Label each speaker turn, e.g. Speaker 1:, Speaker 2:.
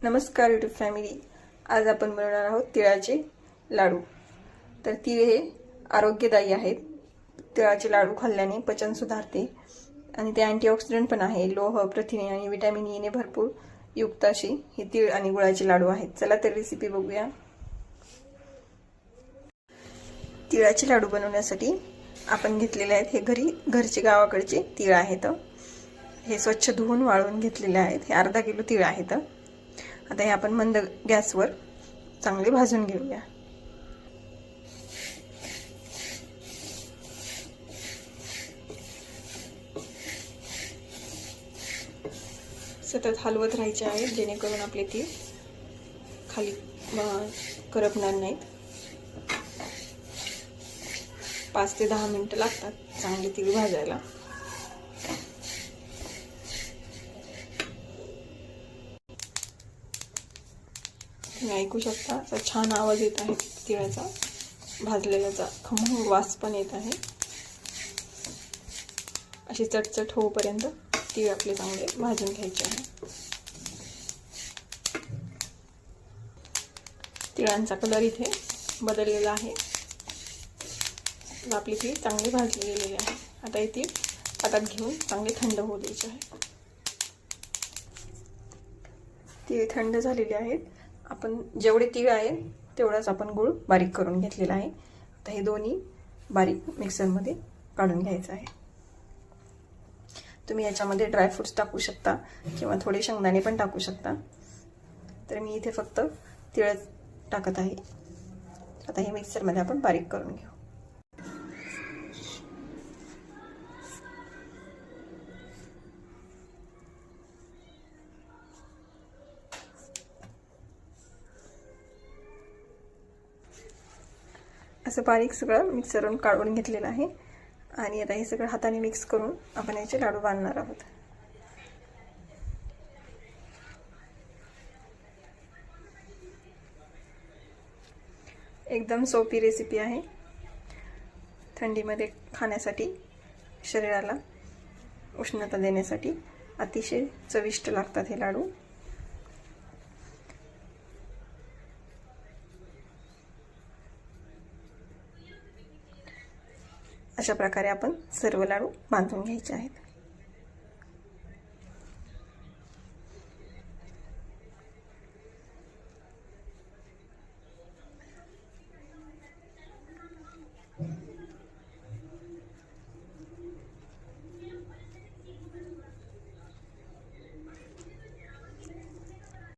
Speaker 1: नमस्कार YouTube family. आज आपण बनवणार आहोत तिळाचे लाडू। तर तीळ हे आरोग्यदायी आहेत। तिळाचे लाडू खाल्ल्याने पचन सुधारते आणि ते अँटीऑक्सिडंट पण आहे। लोह, प्रथिने आणि विटॅमिन ई ने भरपूर युक्त अशी ही तीळ आणि गुळाचे लाडू आहेत। चला तर रेसिपी बघूया। तिळाचे लाडू बनवण्यासाठी आपण घेतलेले आहेत हे घरचे गावाकडचे तीळ आहेत। हे स्वच्छ धुवून वाळवून घेतलेले आहेत। हे अर्धा किलो तीळ आहेत। आता हे आपण मंद गॅसवर चांगले भाजून घेऊया। सतत हलवत राहायचे आहे जेणेकरून आपले तीळ खाली करपणार नाहीत। 5 ते 10 मिनिटे लागतात चांगले तीळ भाजायला। तुम्ही ऐकू शकता असा छान आवाज येत आहे तिळाचा, भाजलेल्याचा खमंग वास पण येत आहे। अशी चटचट होईपर्यंत तीळ आपले चांगले भाजून घ्यायचे आहे। तिळांचा कलर इथे बदललेला आहे। आपली तीळ चांगली भाजली गेलेली आहे। आता हे तीळ ताटात घेऊन चांगले थंड होऊ द्यायचे आहे। तीळ थंड झालेले आहेत। आपण जेवढे तीळ आहे तेवढाच आपण गूळ बारीक करून घेतलेला आहे। आता हे दोन्ही बारीक मिक्सरमध्ये काढून घ्यायचं आहे। तुम्ही याच्यामध्ये ड्रायफ्रुट्स टाकू शकता किंवा थोडे शेंगदाणे पण टाकू शकता। तर मी इथे फक्त तीळ टाकत आहे। आता हे मिक्सरमध्ये आपण बारीक करून घेऊ। असं बारीक सगळं मिक्सरवरून काढून घेतलेलं आहे आणि आता हे सगळं हाताने मिक्स करून आपण याचे लाडू बांधणार आहोत। एकदम सोपी रेसिपी आहे। थंडीमध्ये खाण्यासाठी, शरीराला उष्णता देण्यासाठी अतिशय चविष्ट लागतात हे लाडू। अशा प्रकारे आपण सर्व लाडू बांधून घ्यायचे आहेत।